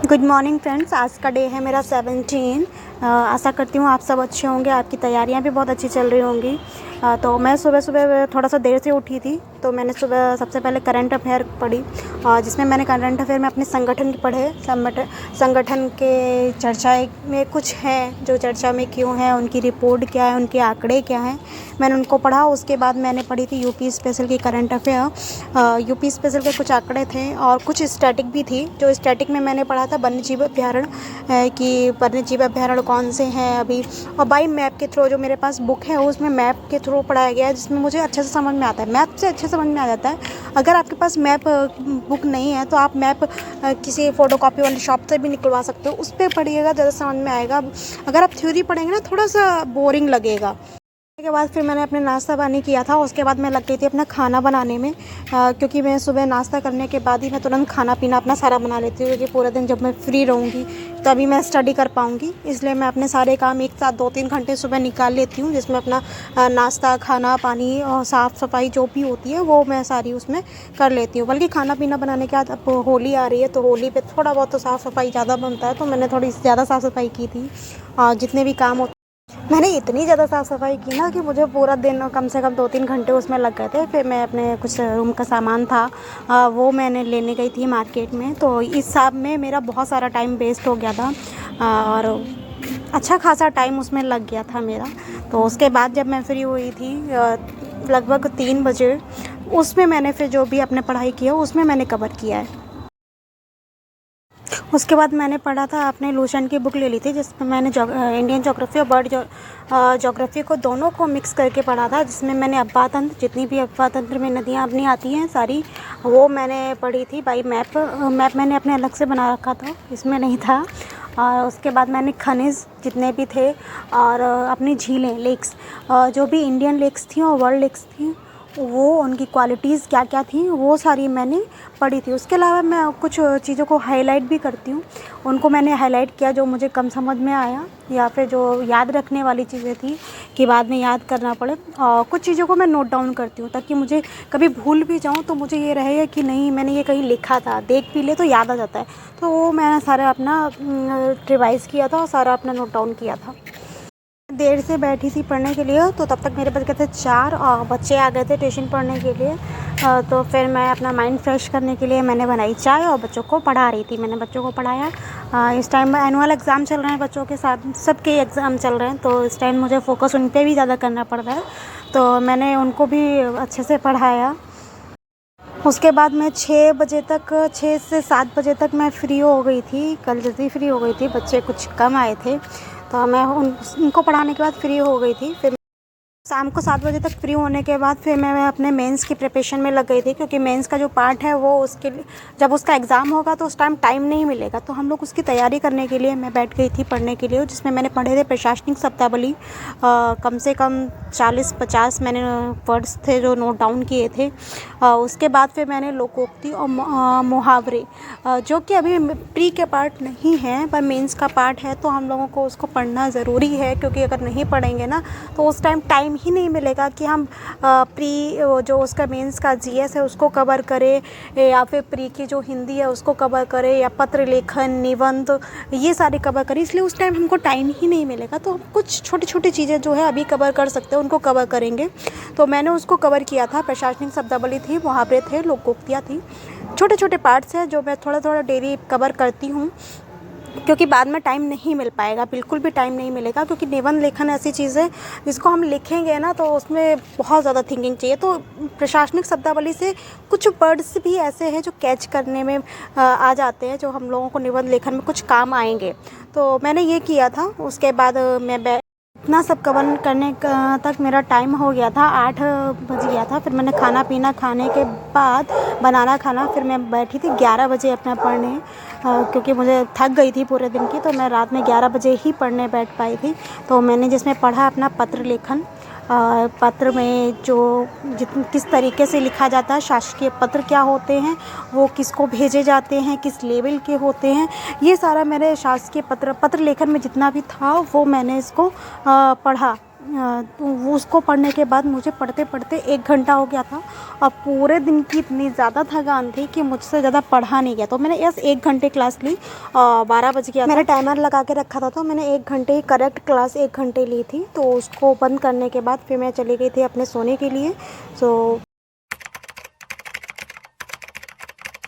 Good morning friends. आज का day है मेरा 17। आशा करती हूँ आप सब अच्छे होंगे, आपकी तैयारियां भी बहुत अच्छी चल रही होंगी। तो मैं सुबह सुबह थोड़ा सा देर से उठी थी, तो मैंने सुबह सबसे पहले करंट अफेयर पढ़ी, जिसमें मैंने करंट अफेयर में अपने संगठन की पढ़े। संगठन के चर्चा में कुछ हैं जो चर्चा में क्यों है, उनकी रिपोर्ट क्या है, उनके आंकड़े क्या हैं, मैंने उनको पढ़ा। उसके बाद मैंने पढ़ी थी यूपी स्पेशल की करंट अफेयर। यूपी स्पेशल के कुछ आंकड़े थे और कुछ स्टैटिक भी थी। जो स्टैटिक में मैंने पढ़ा था वन्य जीव अभ्यारण्य, कि वन्य जीव अभ्यारण्य कौन से हैं अभी, और बाई मैप के थ्रू जो मेरे पास बुक है उसमें मैप के थ्रू पढ़ाया गया है, जिसमें मुझे अच्छे से समझ में आता है। मैप से अच्छे समझ में आ जाता है। अगर आपके पास मैप बुक नहीं है तो आप मैप किसी फ़ोटोकॉपी वाली शॉप से भी निकलवा सकते हो, उस पर पढ़िएगा, ज़्यादा समझ में आएगा। अगर आप थ्योरी पढ़ेंगे ना थोड़ा सा बोरिंग लगेगा। के बाद फिर मैंने अपने नाश्ता पानी किया था। उसके बाद मैं लग गई थी अपना खाना बनाने में, क्योंकि मैं सुबह नाश्ता करने के बाद ही मैं तुरंत खाना पीना अपना सारा बना लेती हूँ, क्योंकि पूरे दिन जब मैं फ्री रहूँगी तभी मैं स्टडी कर पाऊँगी। इसलिए मैं अपने सारे काम एक साथ 2-3 घंटे सुबह निकाल लेती हूँ, जिसमें अपना नाश्ता, खाना पानी और साफ़ सफाई जो भी होती है वो मैं सारी उसमें कर लेती हूँ। बल्कि खाना पीना बनाने के बाद अब होली आ रही है, तो होली पे थोड़ा बहुत तो साफ़ सफाई ज़्यादा बनता है, तो मैंने थोड़ी ज़्यादा साफ़ सफाई की थी। जितने भी काम मैंने इतनी ज़्यादा साफ़ सफाई की ना कि मुझे पूरा दिन कम से कम 2-3 घंटे उसमें लग गए थे। फिर मैं अपने कुछ रूम का सामान था, वो मैंने लेने गई थी मार्केट में, तो इस सब में मेरा बहुत सारा टाइम वेस्ट हो गया था, और अच्छा खासा टाइम उसमें लग गया था मेरा। तो उसके बाद जब मैं फ्री हुई थी लगभग 3 बजे, उसमें मैंने फिर जो भी अपने पढ़ाई किया उसमें मैंने कवर किया है। उसके बाद मैंने पढ़ा था, अपने लूसेंट की बुक ले ली थी, जिसमें मैंने इंडियन ज्योग्राफी और बर्ड ज्योग्राफी को दोनों को मिक्स करके पढ़ा था, जिसमें मैंने अफवाह तंत्र, जितनी भी अफवाह तंत्र में नदियाँ अपनी आती हैं सारी, वो मैंने पढ़ी थी बाई मैप। मैप मैंने अपने अलग से बना रखा था, इसमें नहीं था। और उसके बाद मैंने खनिज जितने भी थे और अपनी झीलें, लेक्स, जो भी इंडियन लेक्स थी और वर्ल्ड लेक्स थी, वो उनकी क्वालिटीज़ क्या क्या थी वो सारी मैंने पढ़ी थी। उसके अलावा मैं कुछ चीज़ों को हाईलाइट भी करती हूँ, उनको मैंने हाईलाइट किया जो मुझे कम समझ में आया, या फिर जो याद रखने वाली चीज़ें थी कि बाद में याद करना पड़े। और कुछ चीज़ों को मैं नोट डाउन करती हूँ, ताकि मुझे कभी भूल भी जाऊँ तो मुझे ये रहेगा कि नहीं मैंने ये कहीं लिखा था, देख भी ले तो याद आ जाता है। तो वो मैंने सारा अपना रिवाइज़ किया था और सारा अपना नोट डाउन किया था। देर से बैठी थी पढ़ने के लिए, तो तब तक मेरे बज गए थे 4 और बच्चे आ गए थे ट्यूशन पढ़ने के लिए। तो फिर मैं अपना माइंड फ्रेश करने के लिए मैंने बनाई चाय और बच्चों को पढ़ा रही थी। मैंने बच्चों को पढ़ाया। इस टाइम एनुअल एग्ज़ाम चल रहे हैं बच्चों के साथ, सबके एग्ज़ाम चल रहे हैं, तो इस टाइम मुझे फ़ोकस उन पर भी ज़्यादा करना पड़ रहा है, तो मैंने उनको भी अच्छे से पढ़ाया। उसके बाद मैं 6 बजे तक, 6 से 7 बजे तक मैं फ्री हो गई थी। कल जल्दी फ्री हो गई थी, बच्चे कुछ कम आए थे, तो मैं उनको पढ़ाने के बाद फ्री हो गई थी। फिर शाम को 7 बजे तक फ्री होने के बाद फिर मैं अपने मेंस की प्रिपरेशन में लग गई थी, क्योंकि मेंस का जो पार्ट है वो उसके जब उसका एग्ज़ाम होगा तो उस टाइम नहीं मिलेगा, तो हम लोग उसकी तैयारी करने के लिए मैं बैठ गई थी पढ़ने के लिए, जिसमें मैंने पढ़े थे प्रशासनिक शब्दावली। कम से कम 40-50 मैंने वर्ड्स थे जो नोट डाउन किए थे। उसके बाद फिर मैंने लोकोक्ति और मुहावरे, जो कि अभी प्री के पार्ट नहीं है पर मेंस का पार्ट है, तो हम लोगों को उसको पढ़ना ज़रूरी है, क्योंकि अगर नहीं पढ़ेंगे ना तो उस टाइम ही नहीं मिलेगा कि हम प्री जो उसका मेंस का जीएस है उसको कवर करें, या फिर प्री की जो हिंदी है उसको कवर करें, या पत्र लेखन, निबंध, ये सारे कवर करें। इसलिए उस टाइम हमको टाइम ही नहीं मिलेगा, तो हम कुछ छोटी छोटी चीज़ें जो है अभी कवर कर सकते हैं, उनको कवर करेंगे। तो मैंने उसको कवर किया था। प्रशासनिक शब्दावली थी, मुहावरे थे, लोकोक्तियाँ थी, छोटे छोटे पार्ट्स हैं जो मैं थोड़ा थोड़ा डेली कवर करती हूँ, क्योंकि बाद में टाइम नहीं मिल पाएगा, बिल्कुल भी टाइम नहीं मिलेगा। क्योंकि निबंध लेखन ऐसी चीज़ है जिसको हम लिखेंगे ना तो उसमें बहुत ज़्यादा थिंकिंग चाहिए। तो प्रशासनिक शब्दावली से कुछ वर्ड्स भी ऐसे हैं जो कैच करने में आ जाते हैं, जो हम लोगों को निबंध लेखन में कुछ काम आएंगे। तो मैंने ये किया था। उसके बाद मैं इतना सब कवर करने तक मेरा टाइम हो गया था, 8 बज गया था। फिर मैंने खाना पीना खाने के बाद बनाना खाना, फिर मैं बैठी थी 11 बजे अपना पढ़ने, क्योंकि मुझे थक गई थी पूरे दिन की, तो मैं रात में 11 बजे ही पढ़ने बैठ पाई थी। तो मैंने जिसमें पढ़ा अपना पत्र लेखन, पत्र में जो किस तरीके से लिखा जाता है, शासकीय पत्र क्या होते हैं, वो किसको भेजे जाते हैं, किस लेवल के होते हैं, ये सारा मेरे शासकीय पत्र लेखन में जितना भी था वो मैंने इसको पढ़ा। तो वो उसको पढ़ने के बाद मुझे पढ़ते पढ़ते 1 घंटा हो गया था। और पूरे दिन की इतनी ज़्यादा थकान थी कि मुझसे ज़्यादा पढ़ा नहीं गया। तो मैंने यस 1 घंटे क्लास ली। 12 बज गया था। मैंने टाइमर लगा के रखा था, तो मैंने 1 घंटे करेक्ट क्लास 1 घंटे ली थी। तो उसको बंद करने के बाद फिर मैं चली गई थी अपने सोने के लिए। सो